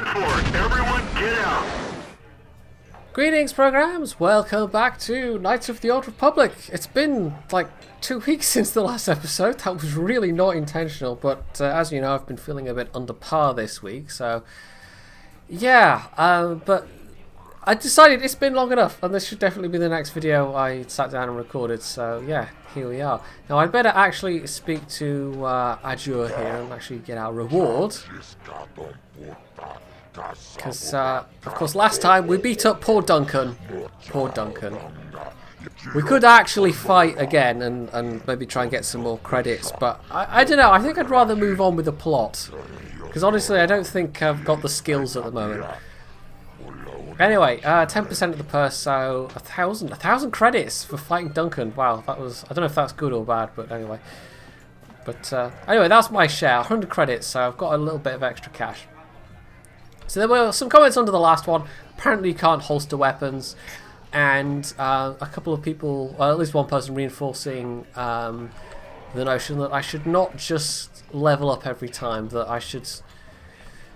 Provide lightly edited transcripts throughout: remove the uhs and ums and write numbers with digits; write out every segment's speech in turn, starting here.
done for. Everyone get out. Greetings, programs. Welcome back to Knights of the Old Republic. It's been like 2 weeks since the last episode. That was really not intentional, but as you know, I've been feeling a bit under par this week, so yeah, but I decided it's been long enough, and this should definitely be the next video I sat down and recorded, so yeah, here we are. Now, I'd better actually speak to Azure here and actually get our reward. Because, of course, last time we beat up poor Duncan. Poor Duncan. We could actually fight again and maybe try and get some more credits, but I don't know, I think I'd rather move on with the plot. Because honestly, I don't think I've got the skills at the moment. Anyway, 10% of the purse, so 1,000 credits for fighting Duncan. Wow, that was, I don't know if that's good or bad, but anyway. But anyway, that's my share, 100 credits, so I've got a little bit of extra cash. So there were some comments under the last one. Apparently you can't holster weapons, and a couple of people, at least one person, reinforcing the notion that I should not just level up every time, that I should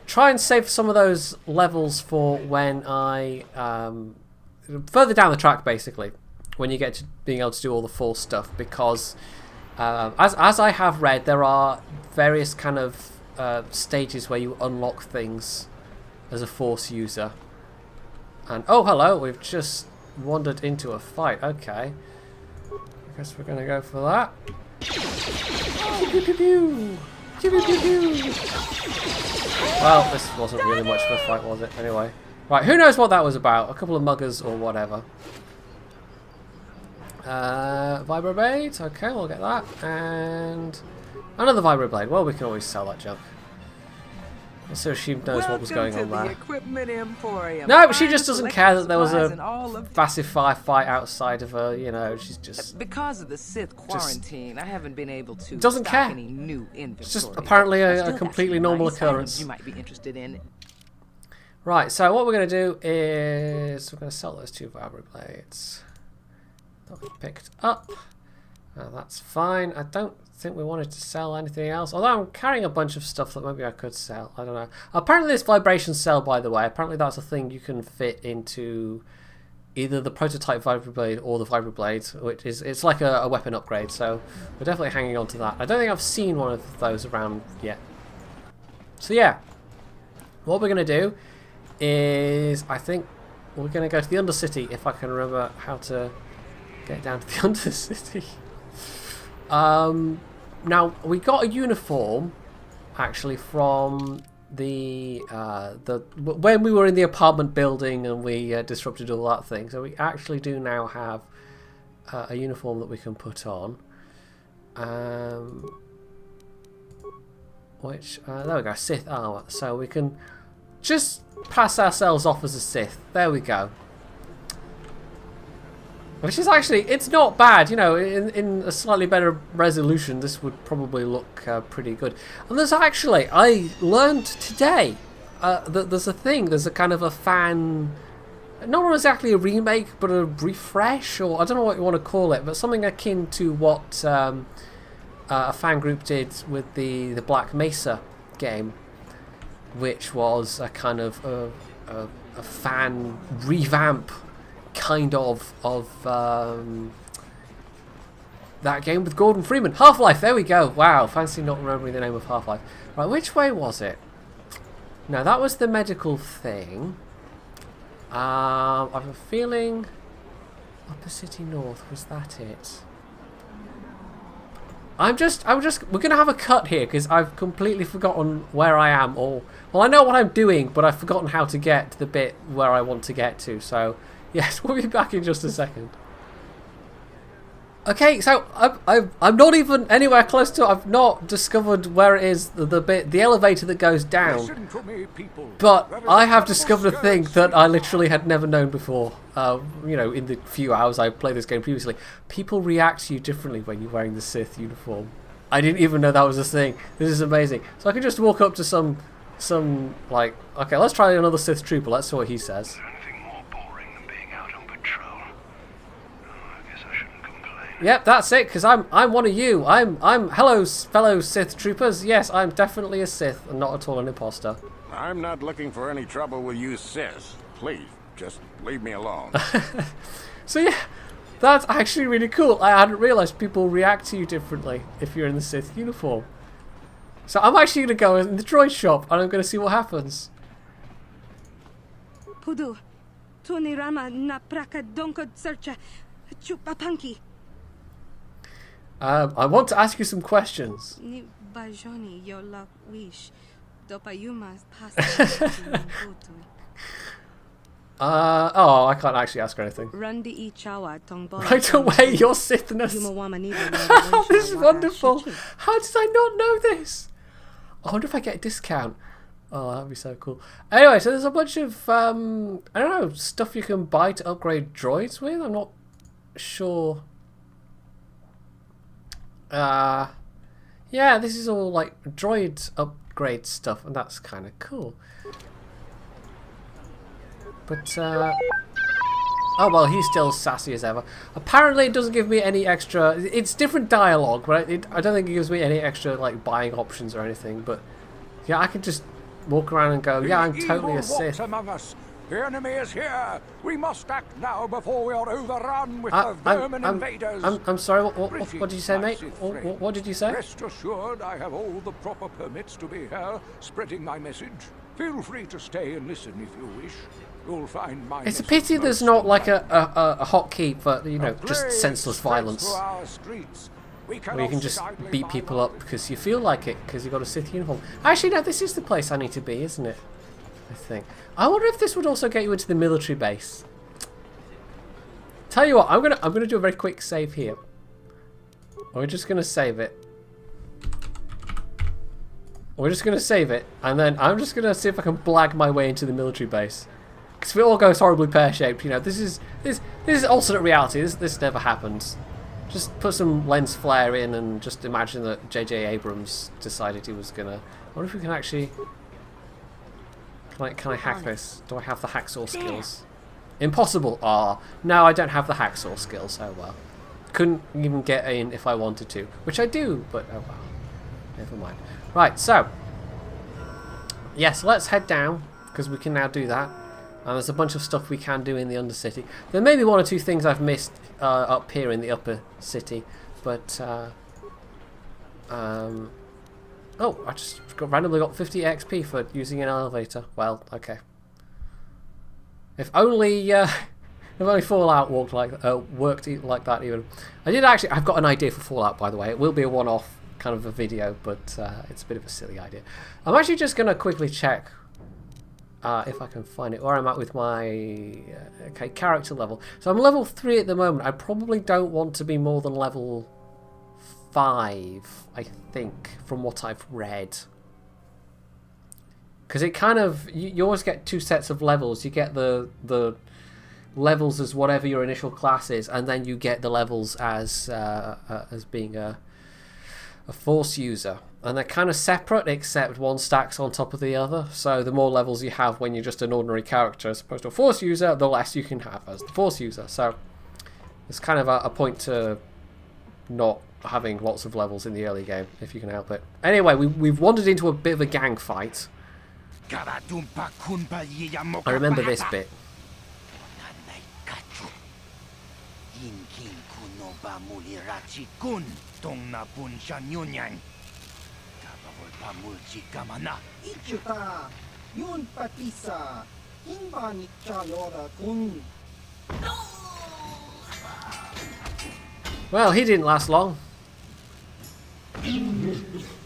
try and save some of those levels for when I further down the track, basically, when you get to being able to do all the full stuff, because as I have read, there are various kind of stages where you unlock things as a Force user. And oh, hello, we've just wandered into a fight. Okay, I guess we're gonna go for that. Pew, pew, pew. Pew, pew, pew, pew. Well, this wasn't really much of a fight, was it? Anyway, right, who knows what that was about? A couple of muggers or whatever. Vibroblade, okay, we'll get that, and another Vibroblade. Well, we can always sell that junk. So she knows what was going on there. No, but she just doesn't care that there was a massive firefight outside of her. You know, she's just because of the Sith quarantine. I haven't been able to doesn't care. Any new it's just apparently a completely normal occurrence. You might be interested in. Right. So what we're going to do is we're going to sell those 2 Vibroblades. They'll be picked up. That's fine. I don't think we wanted to sell anything else, although I'm carrying a bunch of stuff that maybe I could sell. I don't know. Apparently this vibration cell, by the way, apparently that's a thing you can fit into either the prototype Vibroblade or the Vibroblade, which is, it's like a weapon upgrade, so we're definitely hanging on to that. I don't think I've seen one of those around yet. So yeah, what we're going to do is, I think we're going to go to the undercity, if I can remember how to get down to the undercity. Now we got a uniform actually from the when we were in the apartment building and we disrupted all that thing. So we actually do now have a uniform that we can put on. Which there we go, Sith armor. So we can just pass ourselves off as a Sith. There we go. Which is actually, it's not bad, you know, in a slightly better resolution, this would probably look pretty good. And there's actually, I learned today that there's a kind of a fan, not exactly a remake, but a refresh, or I don't know what you want to call it, but something akin to what a fan group did with the Black Mesa game, which was a kind of a fan revamp kind of that game with Gordon Freeman. Half-Life, there we go. Wow, fancy not remembering the name of Half-Life. Right, which way was it? No, that was the medical thing. I have a feeling Upper City North, was that it? we're going to have a cut here because I've completely forgotten where I am, or, well, I know what I'm doing, but I've forgotten how to get to the bit where I want to get to, so yes, we'll be back in just a second. Okay, so I'm not even anywhere close to it. I've not discovered where it is, the elevator that goes down. But I have discovered a thing that I literally had never known before. You know, in the few hours I played this game previously. People react to you differently when you're wearing the Sith uniform. I didn't even know that was a thing. This is amazing. So I can just walk up to some like, okay, let's try another Sith trooper. Let's see what he says. Yep, that's it, because I'm one of you. I'm hello, fellow Sith troopers. Yes, I'm definitely a Sith and not at all an imposter. I'm not looking for any trouble with you, sis. Please, just leave me alone. So yeah, that's actually really cool. I hadn't realised people react to you differently if you're in the Sith uniform. So I'm actually going to go in the droid shop and I'm going to see what happens. Pudu, Tunirama na praka donkod searcha chupapanki. I want to ask you some questions. Ni bajoni yo la wish. Dopayuma pasta. Oh, I can't actually ask her anything. Rundi chawa tongbo. Right away, your Sithness. Oh, this is wonderful. How did I not know this? I wonder if I get a discount. Oh, that'd be so cool. Anyway, so there's a bunch of, I don't know, stuff you can buy to upgrade droids with. I'm not sure. Yeah, this is all like droid upgrade stuff, and that's kind of cool. But, oh well, he's still sassy as ever. Apparently it doesn't give me any extra, it's different dialogue, but I don't think it gives me any extra, like, buying options or anything, but, yeah, I can just walk around and go, yeah, I'm totally a Sith. Among us. The enemy is here. We must act now before we are overrun with the vermin invaders. I'm sorry, what did you say, mate? What did you say? Rest assured, I have all the proper permits to be here, spreading my message. Feel free to stay and listen if you wish. You'll find my It's a pity there's not like a hotkey for, you know, just senseless violence. Where you can just beat people up because you feel like it, because you've got a Sith uniform. Actually, no, this is the place I need to be, isn't it? I think. I wonder if this would also get you into the military base. Tell you what, I'm gonna do a very quick save here. We're just gonna save it. We're just gonna save it, and then I'm just gonna see if I can blag my way into the military base. Because if it all goes horribly pear-shaped, you know, this is alternate reality. This never happens. Just put some lens flare in and just imagine that J.J. Abrams decided he was gonna. I wonder if we can actually. Can I hack this? Do I have the hacksaw skills? Impossible. Ah, no, I don't have the hacksaw skills. Oh well. Couldn't even get in if I wanted to, which I do, but oh well. Never mind. Right, so yes, let's head down because we can now do that. And there's a bunch of stuff we can do in the Undercity. There may be one or two things I've missed up here in the Upper City, but oh, I just randomly got 50 XP for using an elevator. Well, okay. If only Fallout worked like that even. I did actually. I've got an idea for Fallout, by the way. It will be a one-off kind of a video, but it's a bit of a silly idea. I'm actually just going to quickly check if I can find it, where I'm at with my okay, character level. So I'm level 3 at the moment. I probably don't want to be more than level 5, I think, from what I've read. Because it kind of, you always get two sets of levels. You get the levels as whatever your initial class is, and then you get the levels as being a Force user. And they're kind of separate, except one stacks on top of the other. So the more levels you have when you're just an ordinary character as opposed to a Force user, the less you can have as the Force user. So it's kind of a point to not having lots of levels in the early game, if you can help it. Anyway, we've wandered into a bit of a gang fight. I remember this bit. Well, he didn't last long.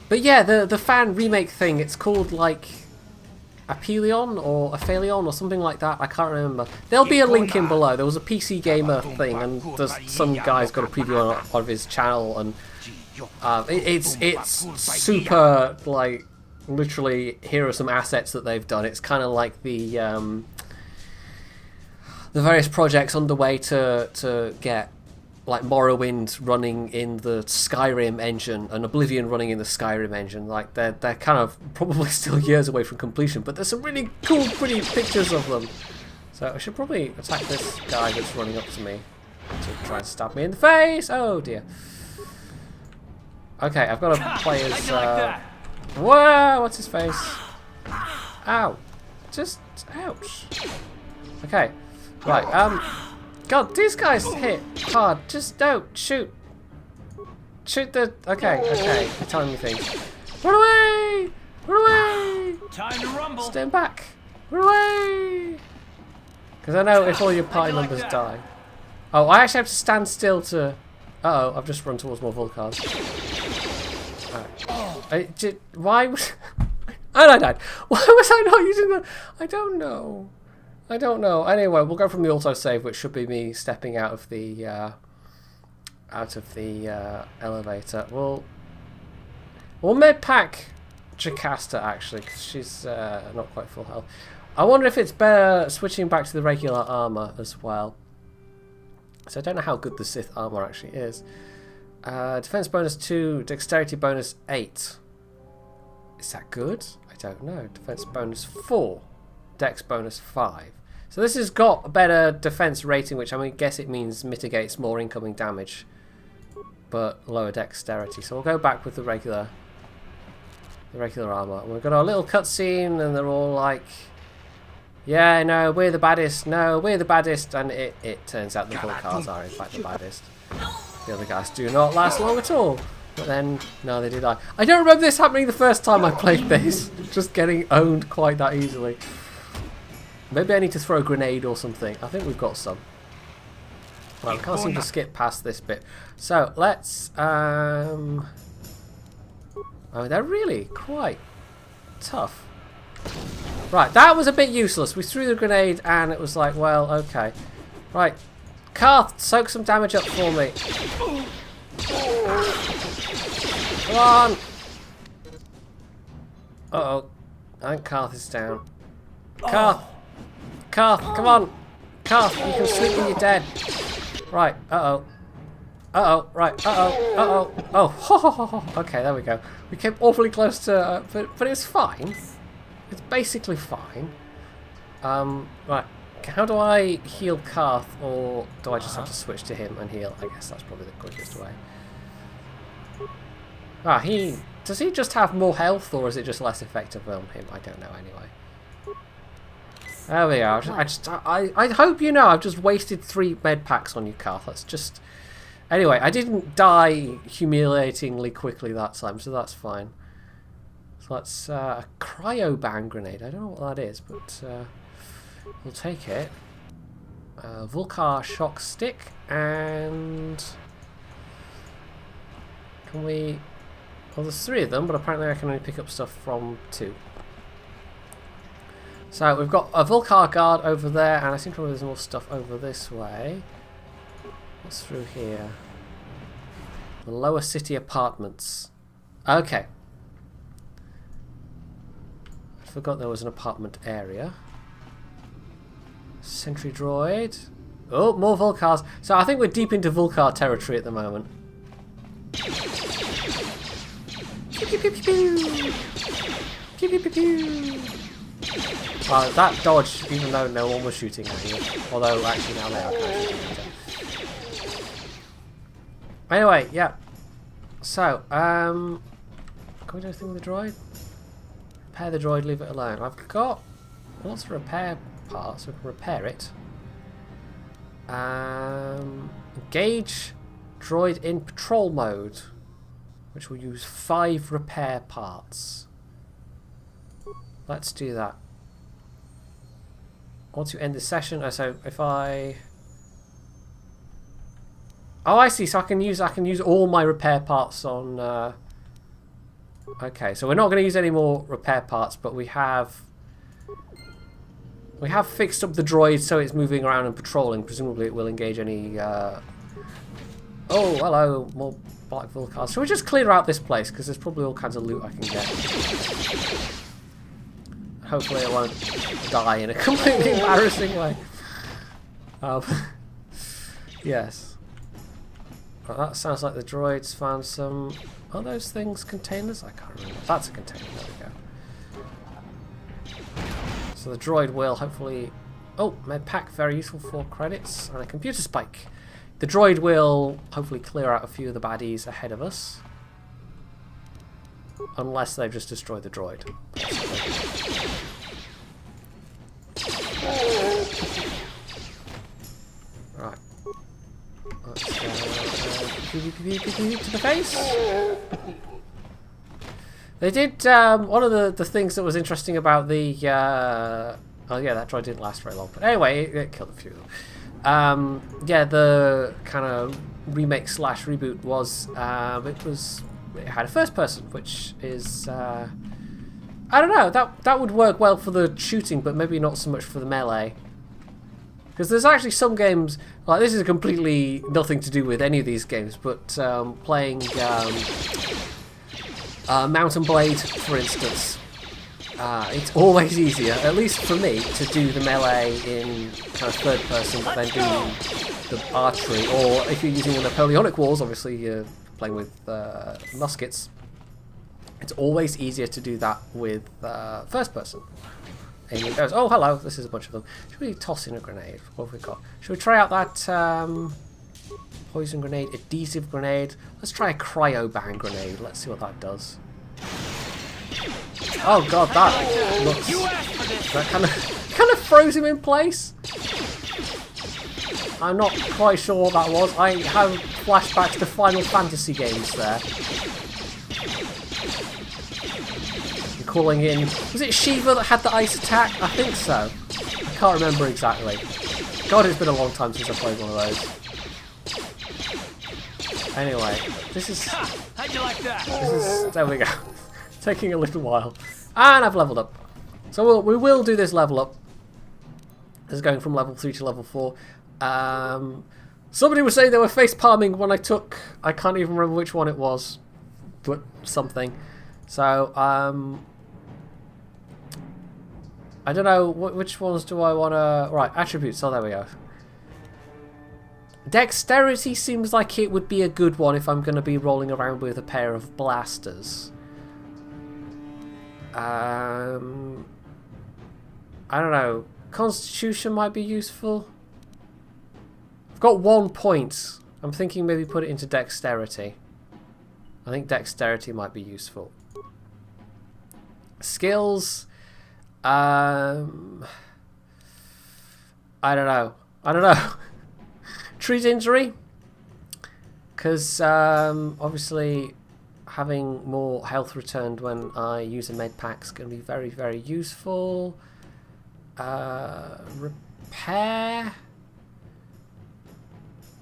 But yeah, the fan remake thing, it's called like Apelion or Aphelion or something like that. I can't remember. There'll be a link in below. There was a PC Gamer thing, and there's some guy's got a preview on his channel, and it's super, like, literally, here are some assets that they've done. It's kind of like the various projects underway to get like Morrowind running in the Skyrim engine and Oblivion running in the Skyrim engine. Like they're kind of probably still years away from completion, but there's some really cool, pretty pictures of them. So I should probably attack this guy that's running up to me to try and stab me in the face. Oh dear. Okay, I've got to play as. Whoa! What's his face? Ow. Just, ouch. Okay. Right, God, these guys hit hard. Just don't shoot. Shoot the... Okay, you're telling me things. Run away! Run away! Time to rumble. Stand back. Run away! Because I know if all your party members die. Oh, I actually have to stand still to... Uh-oh, I've just run towards more Volcars. Right. Why was... And I died. Why was I not using the... I don't know. I don't know. Anyway, we'll go from the autosave, which should be me stepping out of the elevator. We'll medpack Jocasta, actually, because she's not quite full health. I wonder if it's better switching back to the regular armor as well. So I don't know how good the Sith armor actually is. Defense bonus 2, dexterity bonus 8. Is that good? I don't know. Defense bonus 4, dex bonus 5. So this has got a better defense rating, which I guess it means mitigates more incoming damage, but lower dexterity. So we'll go back with the regular armor. And we've got our little cutscene, and they're all like, "Yeah, no, we're the baddest. No, we're the baddest." And it turns out the Volcars are in fact the baddest. The other guys do not last long at all. But then, no, they do die. I don't remember this happening the first time I played this. Just getting owned quite that easily. Maybe I need to throw a grenade or something. I think we've got some. Well, we can't seem to skip past this bit. So, let's... Oh, they're really quite tough. Right, that was a bit useless. We threw the grenade and it was like, well, okay. Right. Karth, soak some damage up for me. Come on! Uh-oh. I think Karth is down. Karth! Karth, come on! Karth, you can sleep when you're dead. Right, uh-oh. Uh-oh, right, uh-oh, uh-oh. Oh, ho, ho, ho, ho. Okay, there we go. We came awfully close to... but it's fine. It's basically fine. Right. How do I heal Karth, or do I just have to switch to him and heal? I guess that's probably the quickest way. Ah, does he just have more health, or is it just less effective on him? I don't know anyway. There we are. I hope you know I've just wasted 3 med packs on you, Karth. That's just... Anyway, I didn't die humiliatingly quickly that time, so that's fine. So that's a cryo-bang grenade. I don't know what that is, but we'll take it. Vulcar shock stick, and... Can we... Well, there's 3 of them, but apparently I can only pick up stuff from 2. So we've got a Vulcar guard over there, and I seem to remember there's more stuff over this way. What's through here? The lower city apartments. Okay. I forgot there was an apartment area. Sentry droid. Oh, more Vulcars. So I think we're deep into Vulcar territory at the moment. Pew, pew, pew, pew. Pew, pew, pew, pew. That dodge, even though no one was shooting at you. Although, actually, now they are kind of shooting at you. Anyway, yeah. So, can we do anything with the droid? Repair the droid, leave it alone. I've got lots of repair parts, so we can repair it. Engage droid in patrol mode, which will use 5 repair parts. Let's do that. Once you end the session, so if I... Oh, I see. So I can use all my repair parts on... Okay, so we're not going to use any more repair parts, but we have fixed up the droid so it's moving around and patrolling. Presumably it will engage any... Oh, hello, more black Vulcars. Shall we just clear out this place? Because there's probably all kinds of loot I can get. Hopefully I won't die in a completely embarrassing way. Yes. Well, that sounds like the droids found some... Are those things containers? I can't remember. That's a container. There we go. So the droid will hopefully... Oh, med pack, very useful for credits. And a computer spike. The droid will hopefully clear out a few of the baddies ahead of us. Unless they've just destroyed the droid. to the face. They did one of the things that was interesting about the. Oh yeah, that droid didn't last very long. But anyway, it killed a few of them. Yeah, the kind of remake / reboot was it had a first person, which is I don't know, that would work well for the shooting, but maybe not so much for the melee. Because there's actually some games, like this is completely nothing to do with any of these games, but playing Mountain Blade, for instance, it's always easier, at least for me, to do the melee in kind of third person than do the archery. Or if you're using the Napoleonic Wars, obviously you're playing with muskets. It's always easier to do that with first person. And he goes, oh hello, this is a bunch of them. Should we toss in a grenade? What have we got? Should we try out that poison grenade, adhesive grenade? Let's try a cryo bang grenade. Let's see what that does. Oh god, that looks, that kind of froze him in place. I'm not quite sure what that was. I have flashbacks to Final Fantasy games there. Calling in, was it Shiva that had the ice attack? I think so. I can't remember exactly. God, it's been a long time since I played one of those. Anyway, this is. How'd you like that? This is, there we go. Taking a little while, and I've leveled up. So we will do this level up. This is going from level 3 to level 4. Somebody was saying they were face palming when I took. I can't even remember which one it was, but something. So I don't know which ones do I want to... Right, attributes. Oh, there we go. Dexterity seems like it would be a good one if I'm going to be rolling around with a pair of blasters. I don't know. Constitution might be useful. I've got 1 point. I'm thinking maybe put it into dexterity. I think dexterity might be useful. Skills... I don't know. Treat injury, because obviously having more health returned when I use a med pack is going to be very, very useful. Repair.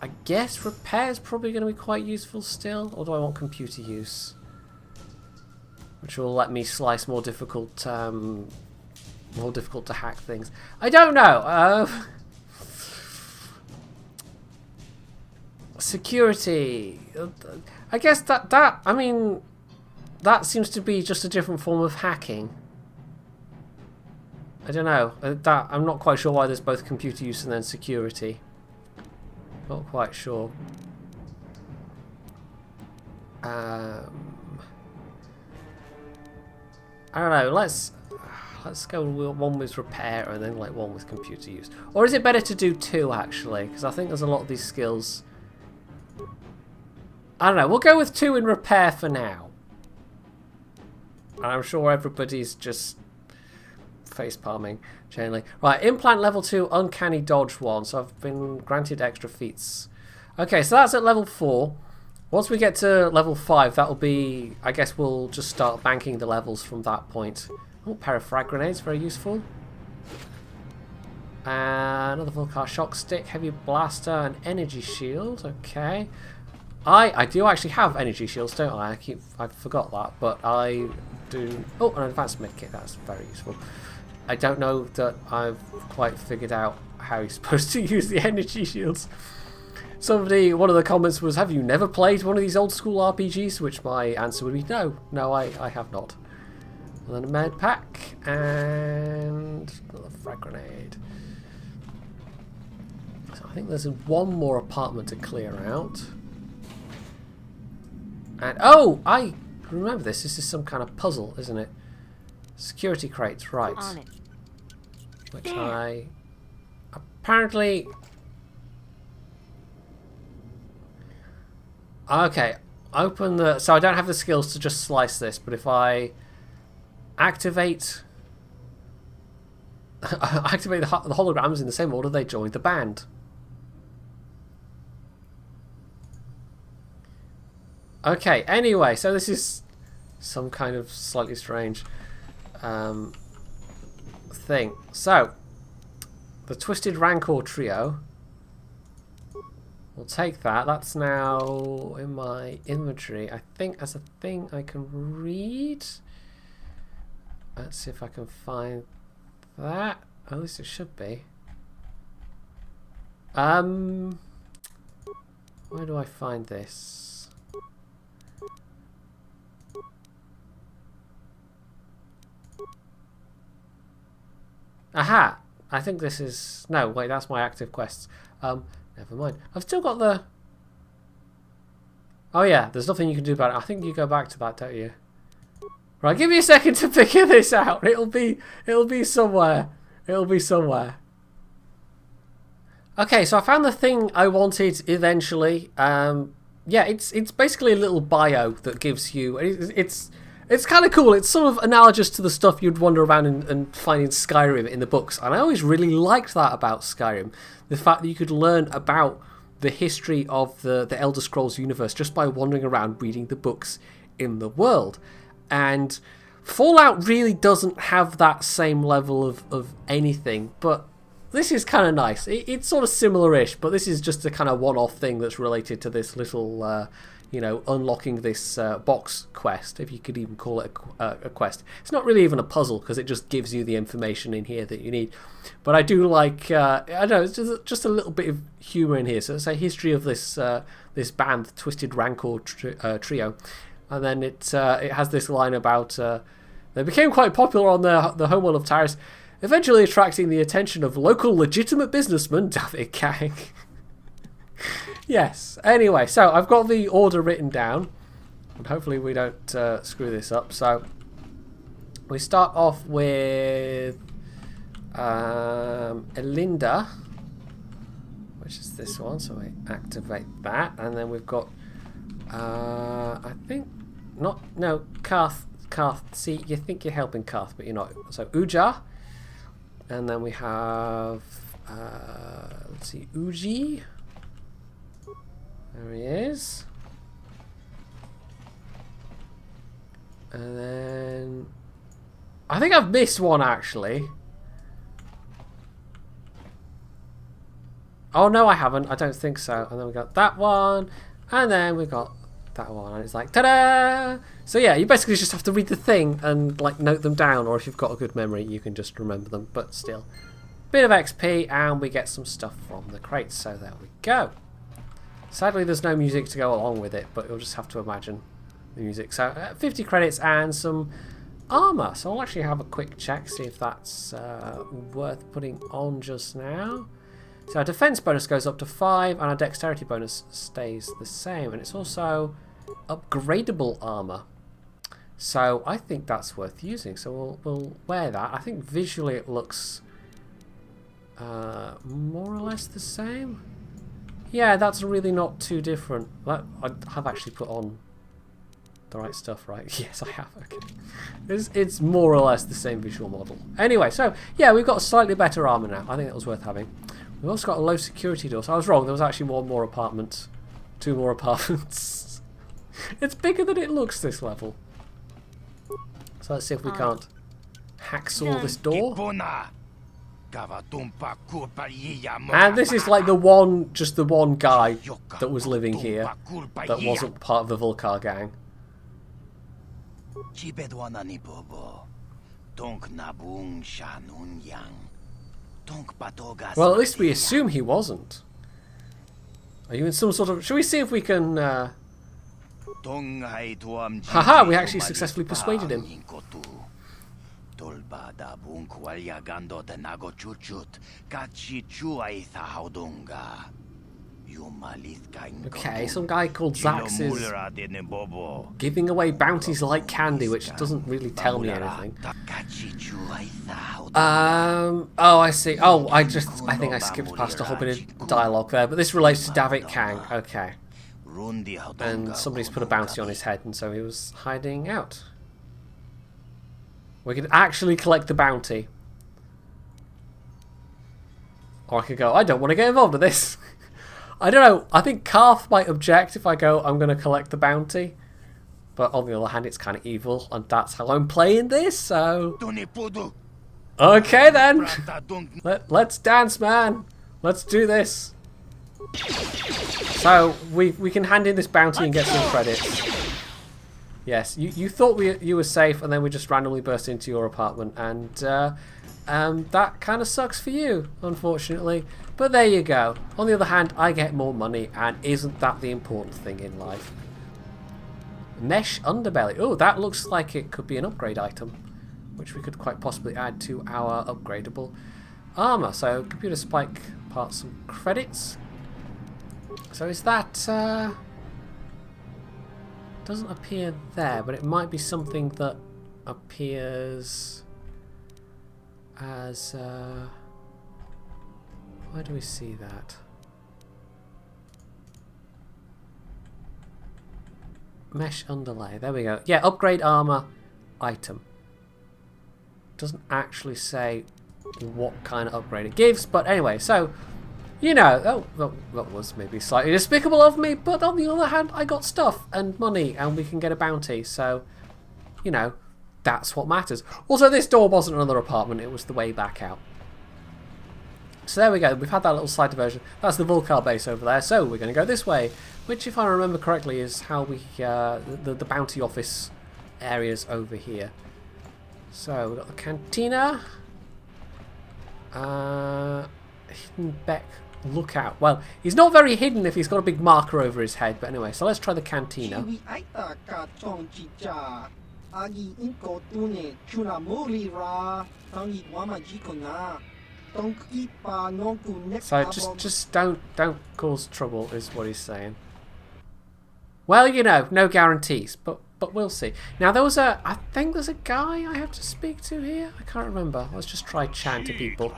I guess repair is probably going to be quite useful still. Or do I want computer use, which will let me slice more difficult to hack things. I don't know. Security. I guess that I mean, that seems to be just a different form of hacking. I don't know. I'm not quite sure why there's both computer use and then security. Not quite sure. I don't know. Let's go with one with repair and then like one with computer use. Or is it better to do 2 actually? Because I think there's a lot of these skills. I don't know. We'll go with 2 in repair for now. And I'm sure everybody's just face palming generally. Right, implant level 2, uncanny dodge 1. So I've been granted extra feats. Okay, so that's at level 4. Once we get to level 5, that'll be, I guess we'll just start banking the levels from that point. Oh, pair of frag grenades, very useful. Another full car shock stick, heavy blaster, and energy shield. Okay. I do actually have energy shields, don't I? I forgot that, but I do. Oh, an advanced medkit, that's very useful. I don't know that I've quite figured out how you're supposed to use the energy shields. One of the comments was, have you never played one of these old school RPGs? Which my answer would be no, I have not. And then a med pack and another frag grenade. So I think there's one more apartment to clear out. And oh, I remember this. This is some kind of puzzle, isn't it? Security crates, right? On it. Which I apparently. Okay, open the. So I don't have the skills to just slice this, but if I activate the holograms in the same order they joined the band. Okay, anyway, so this is some kind of slightly strange thing. So, the Twisted Rancor Trio. We'll take that. That's now in my inventory. I think that's a thing I can read. Let's see if I can find that. At least it should be. Where do I find this? Aha! I think this is... No, wait, that's my active quests. Never mind. I've still got the... Oh yeah, there's nothing you can do about it. I think you go back to that, don't you? Right, give me a second to figure this out. It'll be somewhere. It'll be somewhere. Okay, so I found the thing I wanted eventually. Yeah, it's basically a little bio that gives you... It's kind of cool. It's sort of analogous to the stuff you'd wander around and find in Skyrim in the books. And I always really liked that about Skyrim. The fact that you could learn about the history of the Elder Scrolls universe just by wandering around reading the books in the world. And Fallout really doesn't have that same level of anything. But this is kind of nice. It's sort of similar-ish, but this is just a kind of one-off thing that's related to this little... you know, unlocking this box quest, if you could even call it a quest. It's not really even a puzzle, because it just gives you the information in here that you need. But I do like, I don't know, it's just a little bit of humour in here. So it's a history of this this band, the Twisted Rancor Trio. And then it has this line about, they became quite popular on the homeworld of Tyrus, eventually attracting the attention of local legitimate businessman David Kang. Yes. Anyway, so I've got the order written down, and hopefully we don't screw this up. So we start off with Elinda, which is this one. So we activate that, and then we've got I think Karth. See, you think you're helping Karth, but you're not. So Uja, and then we have let's see, Uji. There he is. And then... I think I've missed one, actually. Oh, no, I haven't. I don't think so. And then we got that one. And then we got that one. And it's like, ta-da! So, yeah, you basically just have to read the thing and, like, note them down. Or if you've got a good memory, you can just remember them. But still. Bit of XP, and we get some stuff from the crates. So, there we go. Sadly, there's no music to go along with it, but you'll just have to imagine the music. So, 50 credits and some armour. So, I'll actually have a quick check, see if that's worth putting on just now. So, our defense bonus goes up to 5, and our dexterity bonus stays the same. And it's also upgradable armour. So, I think that's worth using. So, we'll wear that. I think visually it looks more or less the same. Yeah, that's really not too different. I have actually put on the right stuff, right? Yes, I have. Okay, it's more or less the same visual model. Anyway, so yeah, we've got a slightly better armor now. I think that was worth having. We've also got a low security door. So I was wrong. There was actually one more apartment, 2 more apartments. It's bigger than it looks this level. So let's see if we can't hacksaw this door. And this is like the one guy that was living here that wasn't part of the Vulcar gang. Well, at least we assume he wasn't. Are you in some sort of... Shall we see if we can... Haha, we actually successfully persuaded him. Okay, some guy called Zax is giving away bounties like candy, which doesn't really tell me anything. Oh, I see. Oh, I think I skipped past a whole bit of dialogue there, but this relates to David Kang. Okay. And somebody's put a bounty on his head, and so he was hiding out. We could actually collect the bounty. Or I could go, I don't want to get involved with this. I don't know. I think Karth might object if I go, I'm going to collect the bounty. But on the other hand, it's kind of evil, and that's how I'm playing this, so... Okay then! Let's dance, man! Let's do this! So, we can hand in this bounty and get some credits. Yes, you thought you were safe, and then we just randomly burst into your apartment, and that kind of sucks for you, unfortunately. But there you go. On the other hand, I get more money, and isn't that the important thing in life? Mesh underbelly. Oh, that looks like it could be an upgrade item, which we could quite possibly add to our upgradable armor. So, computer spike parts and credits. So is that... doesn't appear there, but it might be something that appears as... where do we see that? Mesh underlay. There we go. Yeah, upgrade armor item. Doesn't actually say what kind of upgrade it gives, but anyway, so you know, that was maybe slightly despicable of me, but on the other hand, I got stuff and money, and we can get a bounty, so you know, that's what matters. Also, this door wasn't another apartment, it was the way back out. So there we go, we've had that little slight diversion. That's the Vulcar base over there, so we're going to go this way, which, if I remember correctly, is how we, the bounty office areas over here. So, we've got the cantina. Hidden Beck Lookout. Well, he's not very hidden if he's got a big marker over his head, but anyway, so let's try the cantina. So just don't cause trouble is what he's saying. Well, you know, no guarantees, but we'll see. Now there was I think there's a guy I have to speak to here. I can't remember. Let's just try chat to people.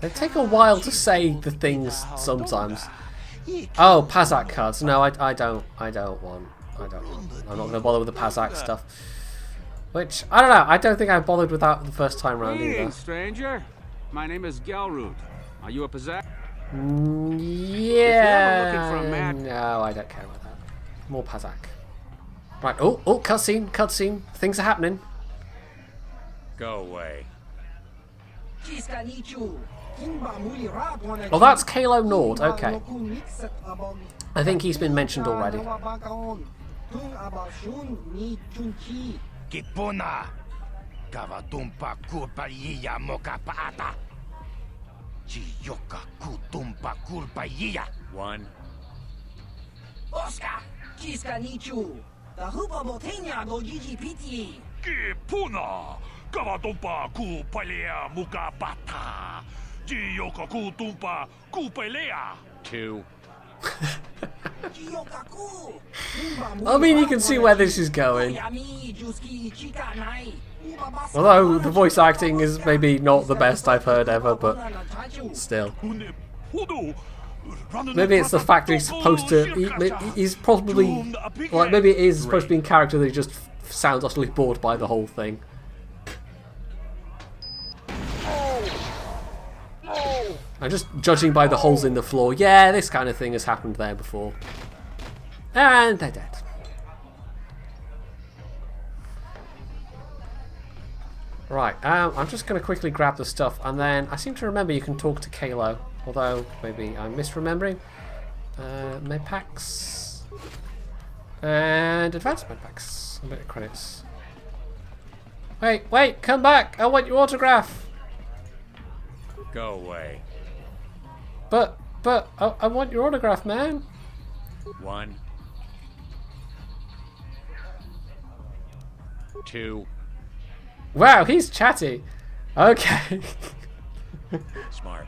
They take a while to say the things sometimes. Oh, Pazak cards. No, I don't want. I'm not going to bother with the Pazak stuff. Which, I don't know. I don't think I bothered with that the first time round either. Hey, stranger. My name is Gelrud. Are you a Pazak? Yeah. No, I don't care about that. More Pazak. Right. Oh, cutscene. Things are happening. Go away. Oh, that's Kalo Nord. Okay. I think he's been mentioned already. One. Oscar, Kiska Nichu, the Hupa Botania do GGPT. Kipuna, Kavatumpa Kupalea Mukapata, Gioka Kutumpa Kupalea. Two. I mean, you can see where this is going. Although the voice acting is maybe not the best I've heard ever, but still. Maybe it's the fact that he's supposed to... he's probably... Like, maybe it is supposed to be in character that he just sounds utterly bored by the whole thing. I'm just judging by the holes in the floor. Yeah, this kind of thing has happened there before. And they're dead. Right, I'm just going to quickly grab the stuff, and then I seem to remember you can talk to Kalo, although maybe I'm misremembering. Medpacks. And advanced medpacks. A bit of credits. Wait, come back! I want your autograph! Go away. But, I want your autograph, man! One. Two. Wow, he's chatty. Okay. Smart.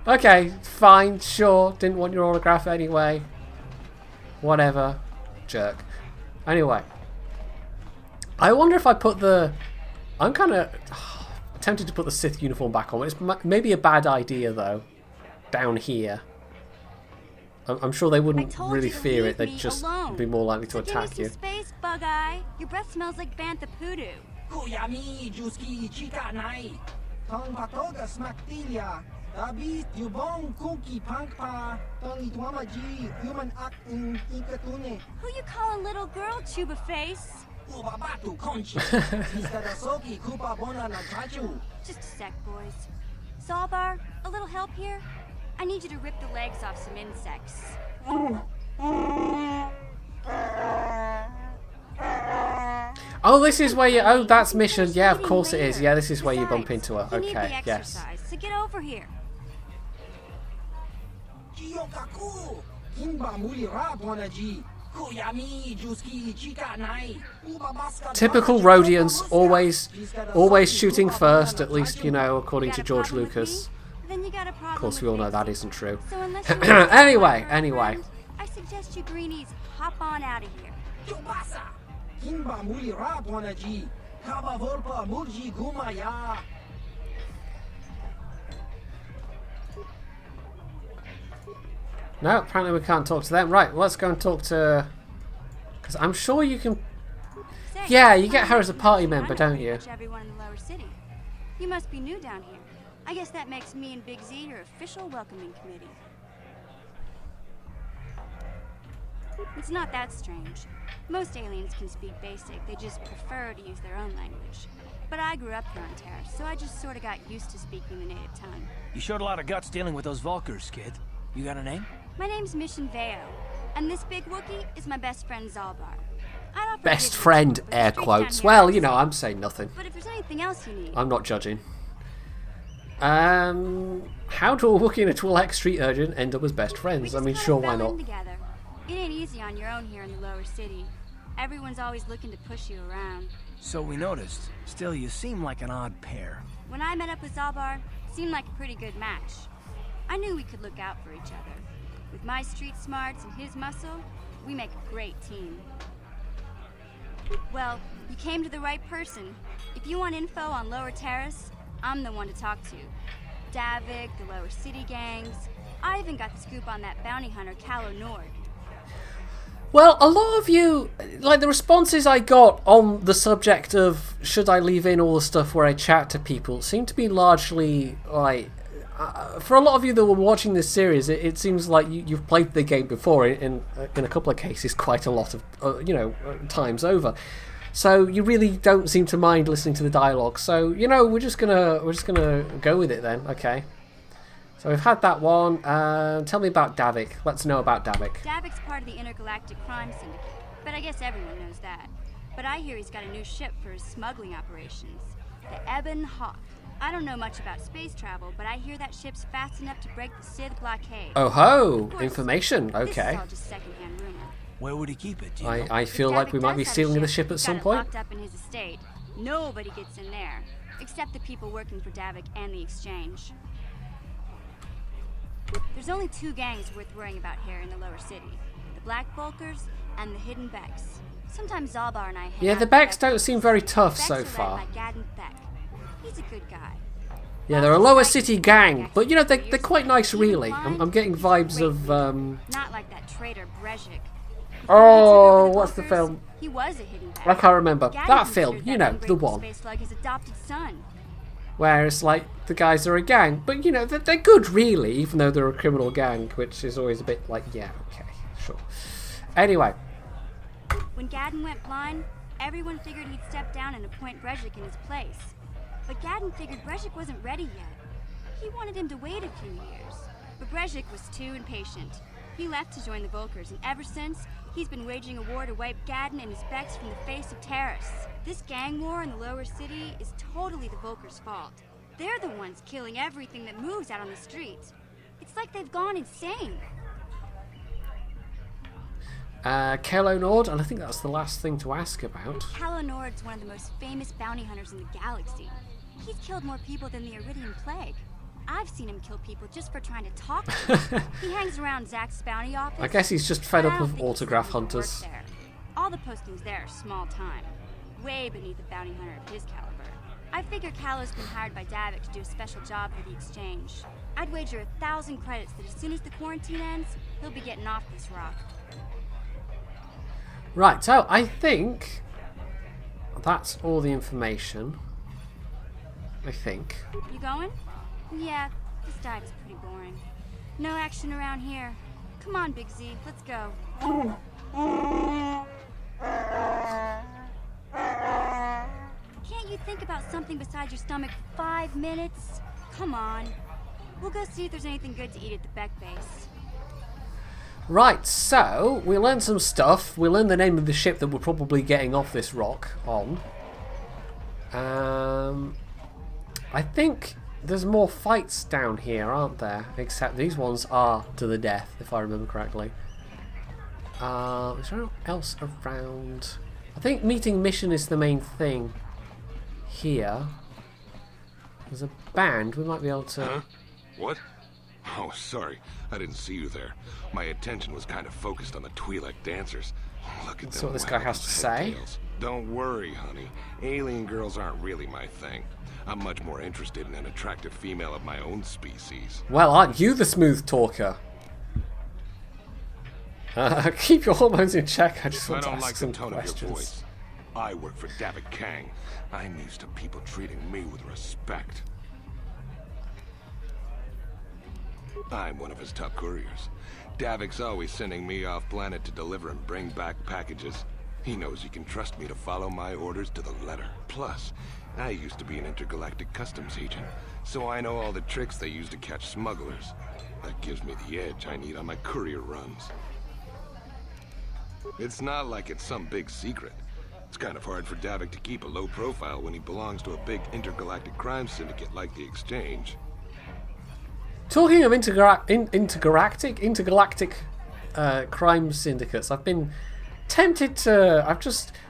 Okay, fine, sure. Didn't want your autograph anyway. Whatever. Jerk. Anyway. I wonder if I put the... I'm kind of... tempted to put the Sith uniform back on. It's maybe a bad idea, though, down here. I'm sure they wouldn't really fear it. They'd just be more likely to attack you. Space, Bug-Eye. Your breath smells like Bantha Poodoo. Kuyami Juski Chika Nai. Tong Patoga Smaktilia. Dabi Yubong Kuki Pankpa. Tong Itwamaji Human Act in Ikatune. Who you call a little girl, Chuba Face? Ubabatu Conchi. Mr. Kupa Bona Natachu. Just a sec, boys. Zalbar, a little help here? I need you to rip the legs off some insects. Oh, this is where you... Oh, that's mission. Yeah, of course it is. Yeah, this is where you bump into her. You need Okay, the yes. exercise, so get over here. Jiyokaku. Kimba Muli Raponaji. Kuyami Juski Chika Nai. Ubabaska. Typical Rhodians, always shooting first, at least, you know, according to George Lucas. Then you got a problem. Of course, we all know that isn't true. So unless you Anyway. I suggest you greenies hop on out of here. Yubasa. Kimba Muli Raponaji. Kaba Volpa Murji Gumaya. No, apparently we can't talk to them. Right, let's go and talk to... Because I'm sure you can... Say, Yeah, you get her as a party member, don't you? Everyone in the lower city. You must be new down here. I guess that makes me and Big Z your official welcoming committee. It's not that strange. Most aliens can speak basic, they just prefer to use their own language. But I grew up here on Terra, so I just sort of got used to speaking the native tongue. You showed a lot of guts dealing with those Vulkars, kid. You got a name? My name's Mission Veo, and this big Wookiee is my best friend Zalbar. I'd offer to Best give you friend, a tour, but air the streets quotes. down here Well, are you know, slow. I'm saying nothing. But if there's anything else you need... I'm not judging. How do a Wookiee and a Twi'lek street urchin end up as best friends? I mean, sure, why not? Together. It ain't easy on your own here in the lower city. Everyone's always looking to push you around. So we noticed. Still, you seem like an odd pair. When I met up with Zalbar, it seemed like a pretty good match. I knew we could look out for each other. With my street smarts and his muscle, we make a great team. Well, you came to the right person. If you want info on Lower Terrace, I'm the one to talk to. Davik, the Lower City gangs. I even got the scoop on that bounty hunter, KotOR. Well, a lot of you, like the responses I got on the subject of should I leave in all the stuff where I chat to people, seem to be largely like, for a lot of you that were watching this series, it seems like you've played the game before in a couple of cases quite a lot of times over. So you really don't seem to mind listening to the dialogue. So we're just gonna go with it then. Okay. So we've had that one. Tell me about Davik. Let's know about Davik. Davik's part of the Intergalactic Crime Syndicate, but I guess everyone knows that. But I hear he's got a new ship for his smuggling operations, the Ebon Hawk. I don't know much about space travel, but I hear that ship's fast enough to break the Sith blockade. Oh ho! Of course, Information. This Okay. is all just secondhand rumor. Where would he keep it? Do you know? I feel If like Davik we might does be have a stealing the ship, ship at he's some got it point. locked up in his estate. Nobody gets in there, except the people working for Davik and the Exchange. There's only two gangs worth worrying about here in the lower city: the Black Vulkars and the Hidden Becks. Sometimes Zalbar and I hang Yeah, out the with Becks them. don't seem very tough Becks so are led far. by Gadden Beck. He's a good guy. Yeah, they're a lower city gang, but they're quite nice, really. I'm getting vibes of Not like that traitor Brezhik. oh, what's the film? He was a Hidden Beck. I can't remember Gadden that film. considered The ungrateful one space slug his adopted son. where it's like the guys are a gang, but they're good, really, even though they're a criminal gang, which is always a bit like, yeah, okay, sure. Anyway, When Gadden went blind, everyone figured he'd step down and appoint Brezhik in his place. But Gadden figured Brezhik wasn't ready yet. He wanted him to wait a few years. But Brezhik was too impatient. He left to join the Vulkars, and ever since, he's been waging a war to wipe Gadden and his Becks from the face of Terrace. This gang war in the lower city is totally the Vulkars' fault. They're the ones killing everything that moves out on the streets. It's like they've gone insane. KotOR, and I think that's the last thing to ask about. KotOR's one of the most famous bounty hunters in the galaxy. He's killed more people than the Iridian Plague. I've seen him kill people just for trying to talk to them. He hangs around Zach's bounty office. I guess he's just but fed I up don't of think he's autograph someone who hunters. works there. All the postings there are small time, way beneath a bounty hunter of his caliber. I figure Callow's been hired by Davik to do a special job for the exchange. I'd wager 1,000 credits that as soon as the quarantine ends, he'll be getting off this rock. Right, so I think that's all the information. I think. You going? Yeah, this dive is pretty boring. No action around here. Come on, Big Z, let's go. Can't you think about something besides your stomach for 5 minutes? Come on. We'll go see if there's anything good to eat at the Beck base. Right, so we learned some stuff. We learned the name of the ship that we're probably getting off this rock on. I think there's more fights down here, aren't there? Except these ones are to the death, if I remember correctly. Is there anything else around? I think meeting mission is the main thing here. There's a band. We might be able to... Huh? What? Oh, sorry. I didn't see you there. My attention was kind of focused on the Twi'lek dancers. Look at That's them. what this guy has to say. Don't worry, honey. Alien girls aren't really my thing. I'm much more interested in an attractive female of my own species. Well, aren't you the smooth talker? Keep your hormones in check. I just want to ask some questions. I work for Davik Kang. I'm used to people treating me with respect. I'm one of his top couriers. Davik's always sending me off planet to deliver and bring back packages. He knows he can trust me to follow my orders to the letter. Plus, I used to be an intergalactic customs agent, so I know all the tricks they use to catch smugglers. That gives me the edge I need on my courier runs. It's not like it's some big secret. It's kind of hard for Davik to keep a low profile when he belongs to a big intergalactic crime syndicate like the Exchange. Talking of intergalactic crime syndicates, I've been tempted to...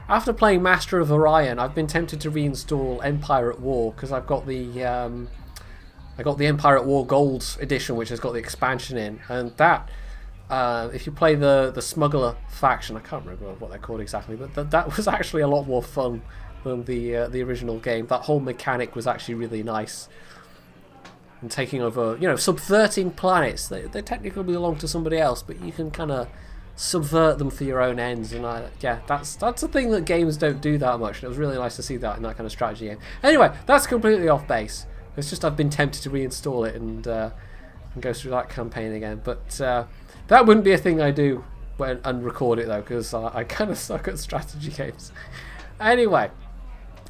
after playing Master of Orion, I've been tempted to reinstall Empire at War, because I've got the Empire at War Gold edition, which has got the expansion in, and that, if you play the Smuggler faction, I can't remember what they're called exactly, but that was actually a lot more fun than the original game. That whole mechanic was actually really nice. And taking over, subverting planets. They technically belong to somebody else, but you can kind of subvert them for your own ends. And that's a thing that games don't do that much. And it was really nice to see that in that kind of strategy game. Anyway, that's completely off base. It's just I've been tempted to reinstall it and go through that campaign again. But that wouldn't be a thing I do and record it though, because I kind of suck at strategy games. Anyway.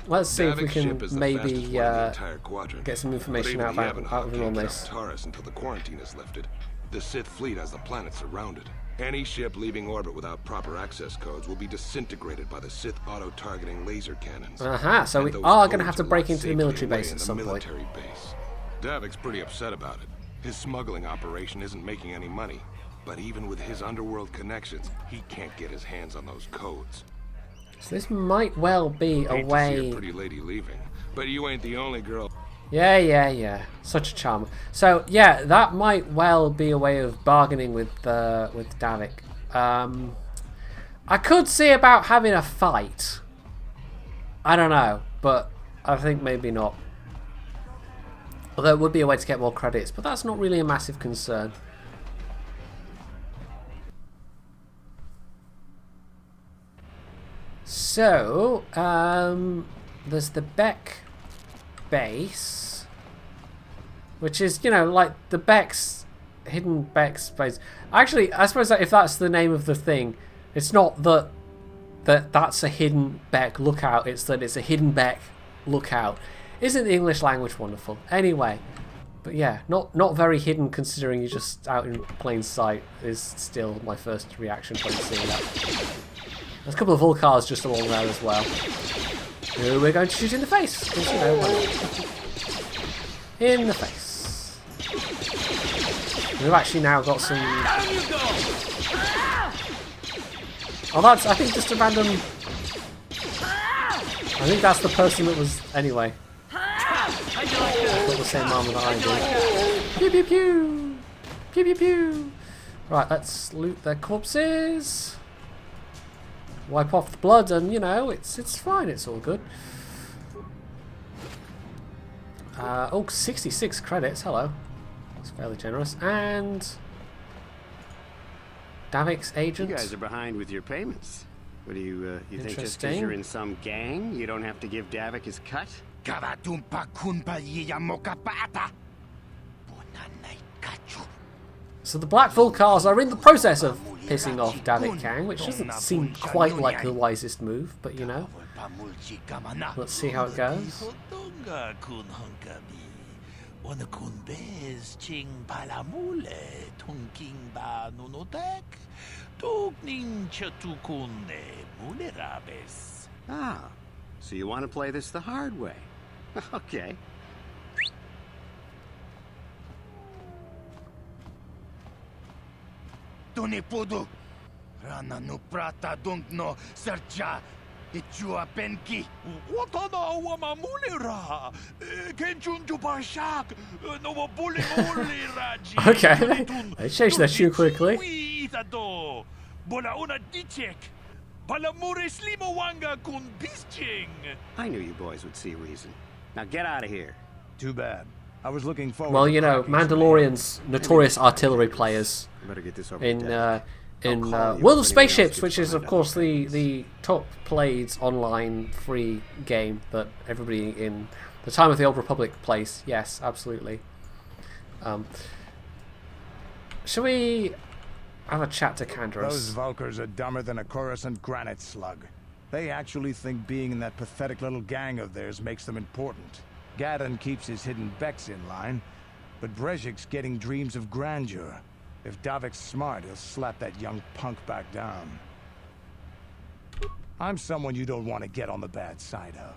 Let's see if we can maybe get some information out of him on this. Until the quarantine is lifted. The Sith fleet has the planet surrounded. Any ship leaving orbit without proper access codes will be disintegrated by the Sith auto-targeting laser cannons. So we are going to have to break into the military base at some point. Davik's pretty upset about it. His smuggling operation isn't making any money. But even with his underworld connections, he can't get his hands on those codes. So this might well be a way... To see a pretty lady leaving, but you ain't the only girl. Yeah. Such a charmer. So yeah, that might well be a way of bargaining with Davik. I could see about having a fight. I don't know, but I think maybe not. Although it would be a way to get more credits, but that's not really a massive concern. So, there's the Beck base, which is, like the Beck's, hidden Beck's base. Actually, I suppose that if that's the name of the thing, it's not that's a hidden Beck lookout, it's that it's a hidden Beck lookout. Isn't the English language wonderful? Anyway, but yeah, not very hidden considering you're just out in plain sight is still my first reaction when seeing that. There's a couple of Vulcars just along there as well. Who we're going to shoot in the face. In the face. We've actually now got some... Oh, that's, I think, just a random... I think that's the person that was... Anyway. Got the same armor that I do. Pew pew pew! Pew pew pew! Right, let's loot their corpses. Wipe off the blood and, it's fine, it's all good. Oh, 66 credits. Hello. That's fairly generous. And Davik's agent. You guys are behind with your payments. What do you think just because you're in some gang, you don't have to give Davik his cut? So the Black Vulcars are in the process of pissing off Davik Kang, which doesn't seem quite like the wisest move, but you know. Let's see how it goes. Ah, so you want to play this the hard way. Okay. Rana no prata no sercha ichua penki. Watana wama mulira. Kenchunju bashak no bully raji. Okay, they changed their tune quickly. Bola una dichek. Balamure slimo wanga kun bisching. I knew you boys would see reason. Now get out of here. Too bad. I was looking forward. Well, you know, Mandalorian's notorious artillery players in World of Spaceships, which is of course the top played online free game that everybody in the time of the Old Republic plays. Yes, absolutely. Shall we have a chat to Kandros? Those Vulcars are dumber than a Coruscant granite slug. They actually think being in that pathetic little gang of theirs makes them important. Gadon keeps his hidden Becks in line, but Brezhik's getting dreams of grandeur. If Davik's smart, he'll slap that young punk back down. I'm someone you don't want to get on the bad side of.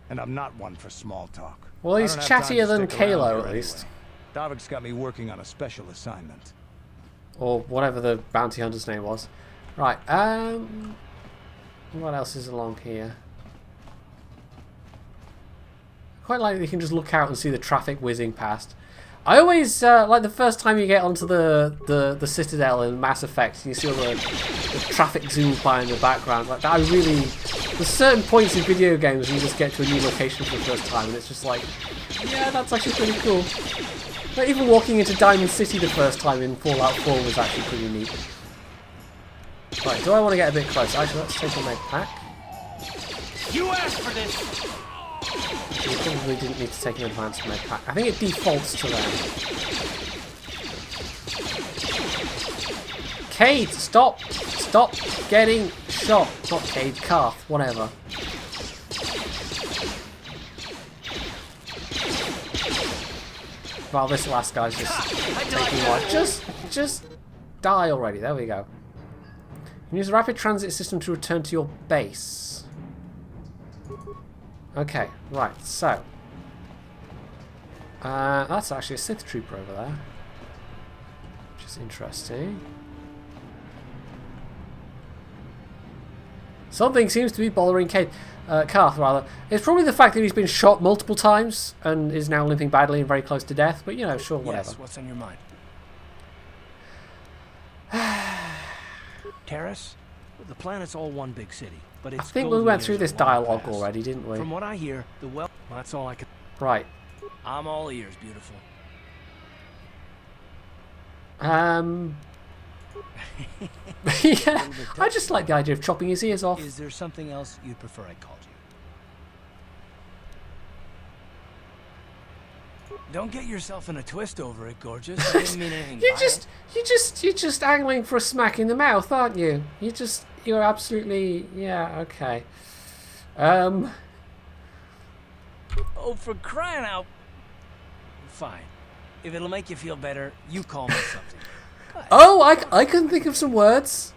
And I'm not one for small talk. Well, he's chattier than Kalo, at least. Davik's got me working on a special assignment. Or whatever the bounty hunter's name was. Right, what else is along here? Quite like you can just look out and see the traffic whizzing past. I always like the first time you get onto the Citadel in Mass Effect, and you see all the traffic zoom by in the background. Like that, there's certain points in video games where you just get to a new location for the first time, and it's just like, yeah, that's actually pretty cool. But even walking into Diamond City the first time in Fallout 4 was actually pretty neat. Right, do I want to get a bit closer? Actually, let's take a med pack. You asked for this. You probably didn't need to take an advanced med pack. I think it defaults to them. Cade, stop! Stop getting shot! Not Cade, Karth, whatever. Well, this last guy's just taking a while. Just die already. There we go. You can use the rapid transit system to return to your base. Okay, right, so that's actually a Sith trooper over there, which is interesting. Something seems to be bothering Karth, rather. It's probably the fact that he's been shot multiple times and is now limping badly and very close to death, but you know, sure, whatever. Yes, what's on your mind? Terrace? The planet's all one big city. But it's I think we went through this dialogue already, didn't we? From what I hear, well, that's all I can. Right. I'm all ears, beautiful. Yeah, I just like the idea of chopping his ears off. Is there something else you'd prefer I called you? Don't get yourself in a twist over it, gorgeous. I didn't mean anything. You're just angling for a smack in the mouth, aren't you? You're absolutely, yeah, okay. Oh, for crying out! Fine. If it'll make you feel better, you call me something. Oh, I can think of some words.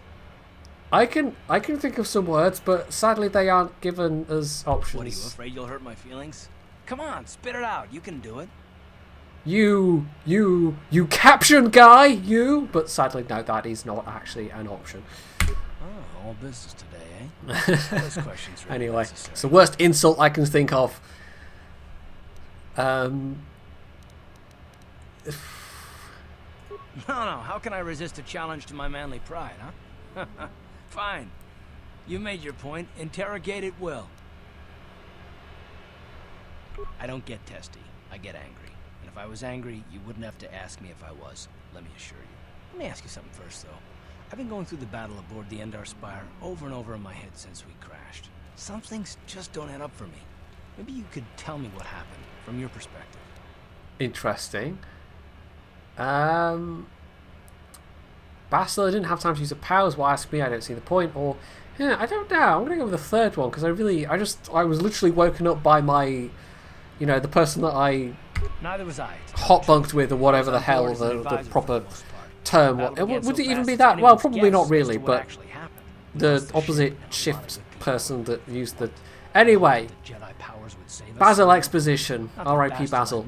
I can think of some words, but sadly they aren't given as options. What, are you afraid you'll hurt my feelings? Come on, spit it out. You can do it. You caption guy, you. But sadly, no, that is not actually an option. Oh, all business today, eh? Those questions really anyway, necessary. it's the worst insult I can think of. No, how can I resist a challenge to my manly pride, huh? Fine. You made your point. Interrogate it well. I don't get testy. I get angry. And if I was angry, you wouldn't have to ask me if I was, let me assure you. Let me ask you something first, though. I've been going through the battle aboard the Endar Spire over and over in my head since we crashed. Some things just don't add up for me. Maybe you could tell me what happened, from your perspective. Interesting. Bastila didn't have time to use her powers. Why ask me? I don't see the point. Or, yeah, I don't know. I'm gonna go with the third one because I was literally woken up by my, you know, the person that I Neither was I. hot bunked with, or whatever the hell the proper term was. Would it even be that? Well, probably not really, but the opposite shift person that used the. Anyway, Basil exposition. R.I.P. Basil.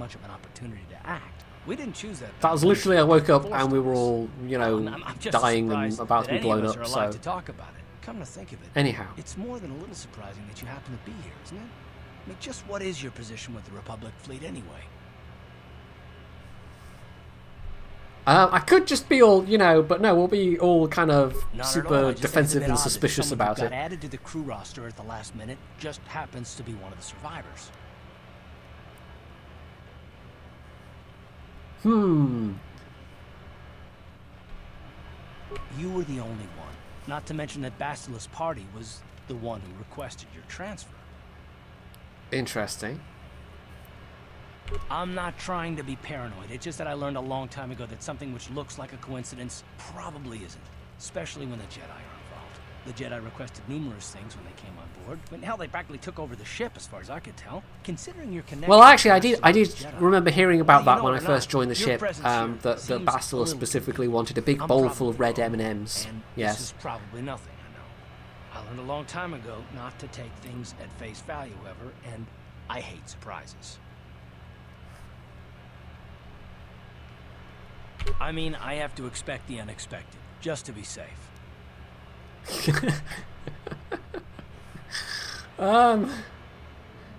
We didn't choose that. That was literally I woke up and we were all, you know, dying and about to be blown up. So. To talk about it. Come to think of it, anyhow, it's more than a little surprising that you happen to be here, isn't it? I mean, just what is your position with the Republic fleet anyway? I could just be all, you know, but no, we'll be all kind of super defensive and suspicious about it. Got added to the crew roster at the last minute just happens to be one of the survivors. You were the only one. Not to mention that Bastila's party was the one who requested your transfer. Interesting. I'm not trying to be paranoid. It's just that I learned a long time ago that something which looks like a coincidence probably isn't. Especially when the Jedi are involved. The Jedi requested numerous things when they came on board. But hell, they practically took over the ship as far as I could tell. Considering your connection... Well, actually, I did remember hearing about that when I first joined the ship. That Bastila specifically wanted a big bowl full of red M&Ms. Yes. This is probably nothing, I know. I learned a long time ago not to take things at face value ever, and I hate surprises. I mean, I have to expect the unexpected, just to be safe.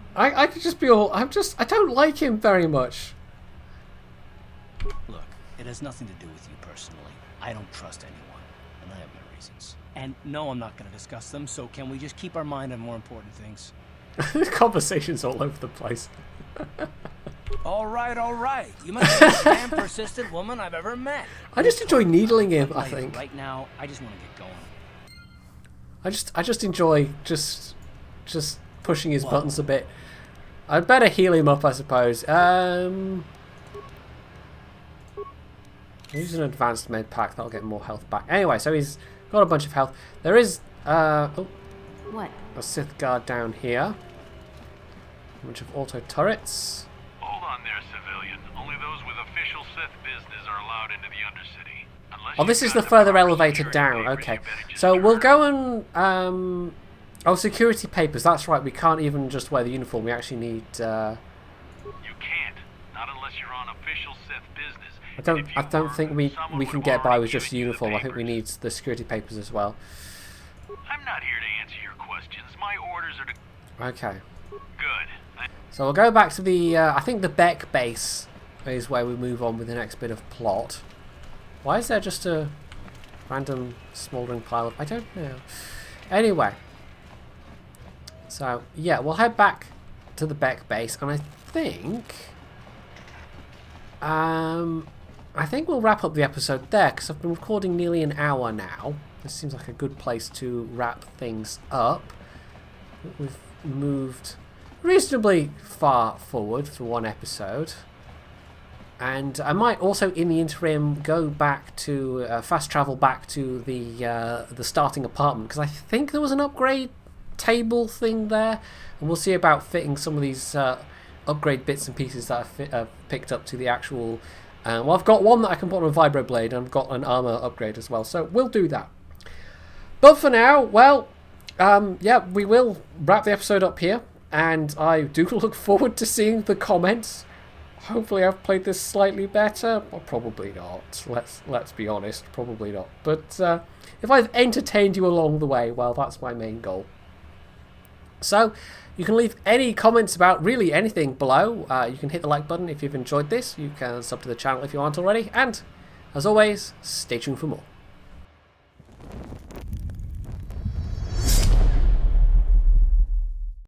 I could just be all, I don't like him very much. Look, it has nothing to do with you personally. I don't trust anyone, and I have my reasons. And no, I'm not going to discuss them, so can we just keep our mind on more important things? Conversations all over the place. All right. You must be the damn persistent woman I've ever met. I just enjoy needling him, I think. Right now, I just want to get going. I just enjoy just pushing his buttons a bit. I'd better heal him up, I suppose. Use an advanced med pack, that'll get more health back. Anyway, so he's got a bunch of health. There is what? A Sith guard down here. A bunch of auto turrets. Hold on there, civilian. Only those with official Sith business are allowed into the undercity. Oh, this is the further elevator down. Okay, so we'll go and oh, security papers. That's right. We can't even just wear the uniform. We actually need. You can't, not unless you're on official Sith business. I don't think we can get by with just the uniform. I think we need the security papers as well. I'm not here to answer your questions. My orders are to. Okay. Good. So we'll go back to the. I think the Beck base is where we move on with the next bit of plot. Why is there just a random smouldering pile of... I don't know. Anyway. So, yeah, we'll head back to the Beck base, and I think we'll wrap up the episode there, because I've been recording nearly an hour now. This seems like a good place to wrap things up. We've moved reasonably far forward for one episode. And I might also, in the interim, go back to fast travel back to the starting apartment, because I think there was an upgrade table thing there, and we'll see about fitting some of these upgrade bits and pieces that I've picked up to the actual. Well, I've got one that I can put on a vibro blade, and I've got an armor upgrade as well, so we'll do that. But for now, well, yeah, we will wrap the episode up here, and I do look forward to seeing the comments. Hopefully I've played this slightly better. Well, probably not. Let's be honest. Probably not. But if I've entertained you along the way, well, that's my main goal. So you can leave any comments about really anything below. You can hit the like button if you've enjoyed this. You can sub to the channel if you aren't already. And as always, stay tuned for more.